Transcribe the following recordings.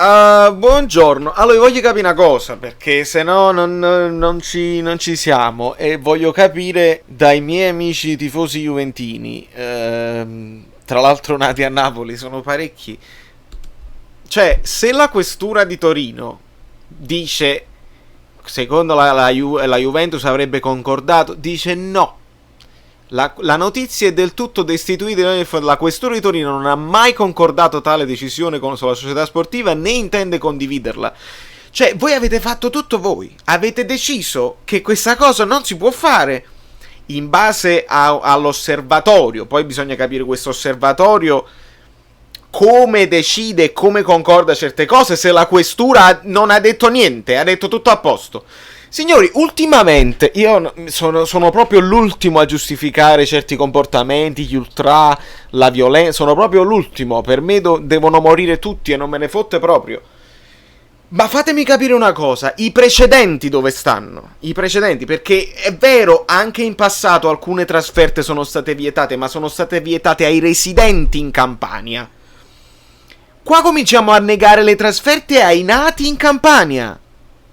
Buongiorno. Allora, voglio capire una cosa, perché se no non ci siamo. E voglio capire dai miei amici tifosi juventini, tra l'altro nati a Napoli, sono parecchi. Cioè, se la questura di Torino dice, secondo la Juventus avrebbe concordato, dice no. La notizia è del tutto destituita. La questura di Torino non ha mai concordato tale decisione con la società sportiva, né intende condividerla. Cioè, voi avete fatto tutto voi. Avete deciso che questa cosa non si può fare in base all'osservatorio. Poi bisogna capire questo osservatorio come decide e come concorda certe cose, se la questura non ha detto niente, ha detto tutto a posto. Signori, ultimamente io sono proprio l'ultimo a giustificare certi comportamenti, gli ultra, la violenza, sono proprio l'ultimo, per me devono morire tutti e non me ne fotte proprio. Ma fatemi capire una cosa, i precedenti dove stanno? I precedenti, perché è vero, anche in passato alcune trasferte sono state vietate, ma sono state vietate ai residenti in Campania. Qua cominciamo a negare le trasferte ai nati in Campania.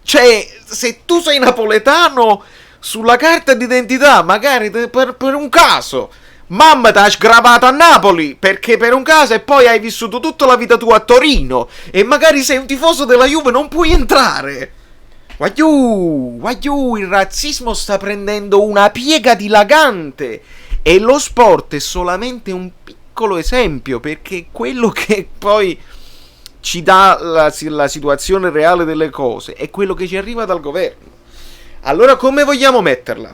Cioè, se tu sei napoletano, sulla carta d'identità, magari per un caso, mamma ti ha sgravato a Napoli, perché per un caso, e poi hai vissuto tutta la vita tua a Torino, e magari sei un tifoso della Juve, non puoi entrare. Guagliù, il razzismo sta prendendo una piega dilagante, e lo sport è solamente un piccolo esempio, perché quello che poi ci dà la situazione reale delle cose è quello che ci arriva dal governo. Allora come vogliamo metterla?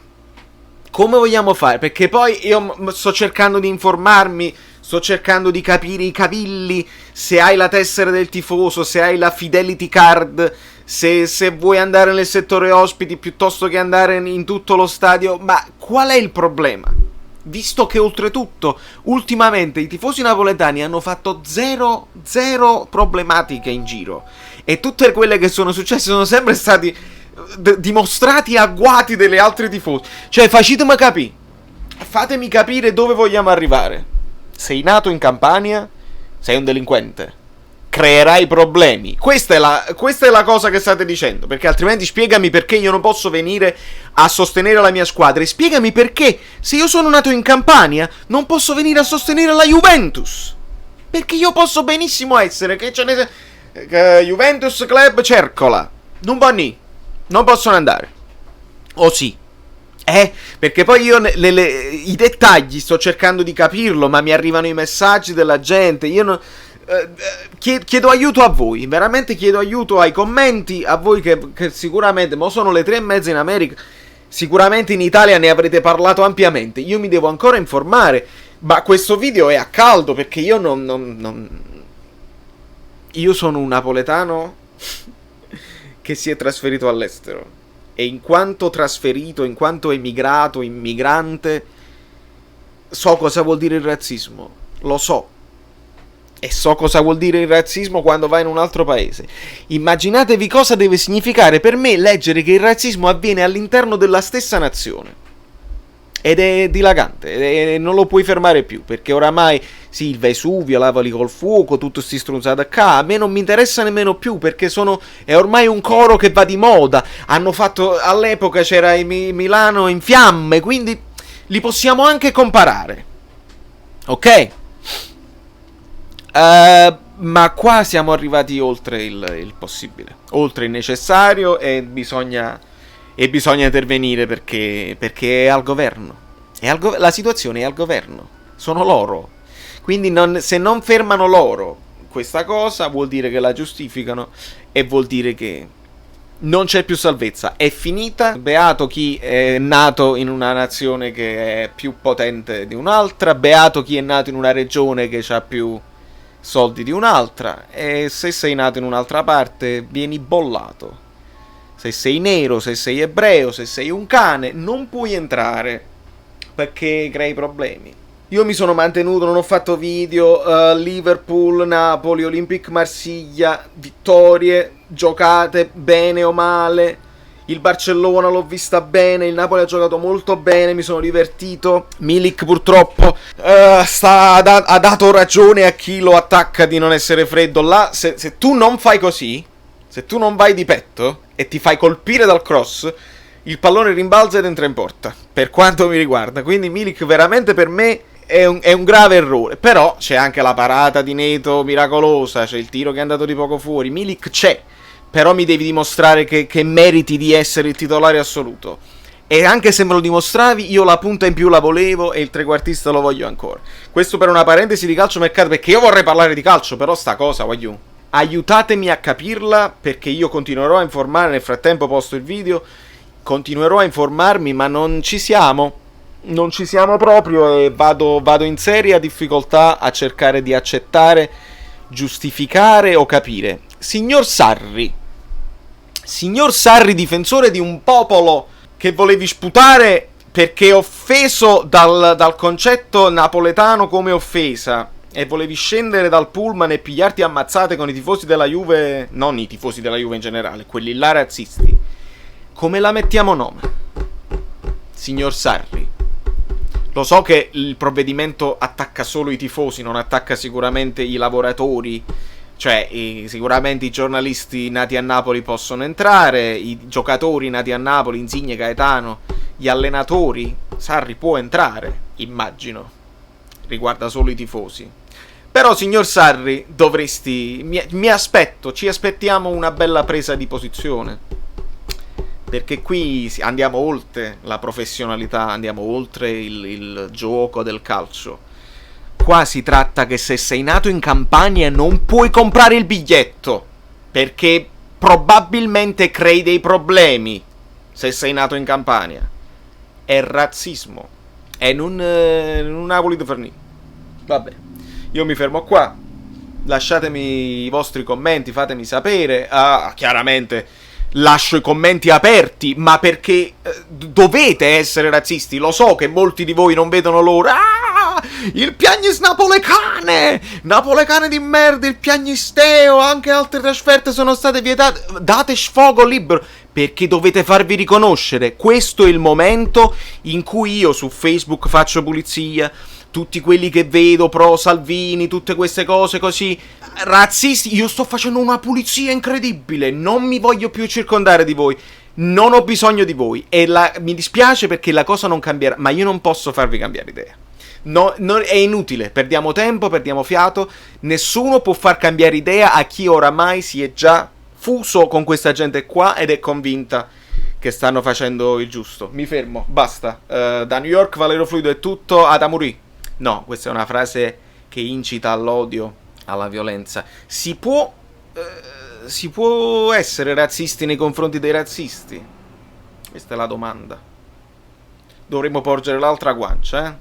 Come vogliamo fare? Perché poi io sto cercando di informarmi, sto cercando di capire i cavilli, se hai la tessera del tifoso, se hai la fidelity card, se vuoi andare nel settore ospiti piuttosto che andare in tutto lo stadio. Ma qual è il problema? Visto che oltretutto ultimamente i tifosi napoletani hanno fatto zero problematiche in giro, e tutte quelle che sono successe sono sempre stati dimostrati agguati delle altre tifosi. Cioè, fatemi capire dove vogliamo arrivare. Sei nato in Campania, sei un delinquente, creerai problemi. Questa è la cosa che state dicendo, perché altrimenti spiegami perché io non posso venire a sostenere la mia squadra, e spiegami perché se io sono nato in Campania non posso venire a sostenere la Juventus, perché io posso benissimo essere che ce ne Juventus Club Cercola, non possono andare, o sì. Perché poi io i dettagli sto cercando di capirlo, ma mi arrivano i messaggi della gente, io non chiedo aiuto a voi, veramente chiedo aiuto ai commenti, a voi che sicuramente, ma sono le 3:30 in America, sicuramente in Italia ne avrete parlato ampiamente, io mi devo ancora informare, ma questo video è a caldo perché io io sono un napoletano che si è trasferito all'estero, e in quanto trasferito, in quanto emigrato, immigrante, so cosa vuol dire il razzismo, lo so. E so cosa vuol dire il razzismo quando vai in un altro paese. Immaginatevi cosa deve significare per me leggere che il razzismo avviene all'interno della stessa nazione. Ed è dilagante, e non lo puoi fermare più, perché oramai, sì, il Vesuvio, lavali col fuoco, tutto sti stronzate qua, a me non mi interessa nemmeno più, perché è ormai un coro che va di moda. Hanno fatto, all'epoca c'era Milano in fiamme, quindi li possiamo anche comparare. Ok? Ma qua siamo arrivati oltre il possibile, oltre il necessario, e bisogna intervenire perché è al governo. La situazione è al governo. Sono loro. Quindi se non fermano loro questa cosa, vuol dire che la giustificano, e vuol dire che non c'è più salvezza. È finita. Beato chi è nato in una nazione che è più potente di un'altra. Beato chi è nato in una regione che ha più soldi di un'altra. E se sei nato in un'altra parte, vieni bollato. Se sei nero, se sei ebreo, se sei un cane, non puoi entrare, perché crei problemi. Io mi sono mantenuto, non ho fatto video. Liverpool, Napoli, Olympique Marsiglia, vittorie giocate bene o male. Il Barcellona l'ho vista bene, il Napoli ha giocato molto bene, mi sono divertito. Milik purtroppo ha dato ragione a chi lo attacca di non essere freddo. Là, se tu non fai così, se tu non vai di petto e ti fai colpire dal cross, il pallone rimbalza ed entra in porta, per quanto mi riguarda. Quindi Milik veramente per me è un grave errore. Però c'è anche la parata di Neto miracolosa, c'è il tiro che è andato di poco fuori. Milik c'è, però mi devi dimostrare che meriti di essere il titolare assoluto. E anche se me lo dimostravi, io la punta in più la volevo e il trequartista lo voglio ancora. Questo per una parentesi di calciomercato, perché io vorrei parlare di calcio, però sta cosa, voglio. Aiutatemi a capirla, perché io continuerò a informare, nel frattempo posto il video, continuerò a informarmi, ma non ci siamo. Non ci siamo proprio e vado in seria difficoltà a cercare di accettare, giustificare o capire. Signor Sarri, difensore di un popolo che volevi sputare perché offeso dal concetto napoletano come offesa e volevi scendere dal pullman e pigliarti ammazzate con i tifosi della Juve, non i tifosi della Juve in generale, quelli là razzisti. Come la mettiamo nome? Signor Sarri. Lo so che il provvedimento attacca solo i tifosi, non attacca sicuramente i lavoratori. Cioè, sicuramente i giornalisti nati a Napoli possono entrare, i giocatori nati a Napoli, Insigne, Gaetano, gli allenatori. Sarri può entrare, immagino. Riguarda solo i tifosi. Però, signor Sarri, ci aspettiamo una bella presa di posizione. Perché qui andiamo oltre la professionalità, andiamo oltre il gioco del calcio. Qua si tratta che se sei nato in Campania non puoi comprare il biglietto, perché probabilmente crei dei problemi se sei nato in Campania. È razzismo. E non ha voluto far niente. Vabbè, io mi fermo qua. Lasciatemi i vostri commenti, fatemi sapere. Chiaramente lascio i commenti aperti, ma perché dovete essere razzisti. Lo so che molti di voi non vedono l'ora. Il piagnis napolecane di merda, il piagnisteo, anche altre trasferte sono state vietate. Date sfogo libero, perché dovete farvi riconoscere. Questo è il momento in cui io su Facebook faccio pulizia. Tutti quelli che vedo pro Salvini, tutte queste cose così razzisti, io sto facendo una pulizia incredibile. Non mi voglio più circondare di voi. Non ho bisogno di voi. E mi dispiace perché la cosa non cambierà, ma io non posso farvi cambiare idea. No, è inutile, perdiamo tempo, perdiamo fiato. Nessuno può far cambiare idea a chi oramai si è già fuso con questa gente qua ed è convinta che stanno facendo il giusto. Mi fermo, basta. Da New York, Valerio Fluido è tutto. Ad Amuri. No, questa è una frase che incita all'odio, alla violenza. Si può essere razzisti nei confronti dei razzisti? Questa è la domanda. Dovremmo porgere l'altra guancia, eh?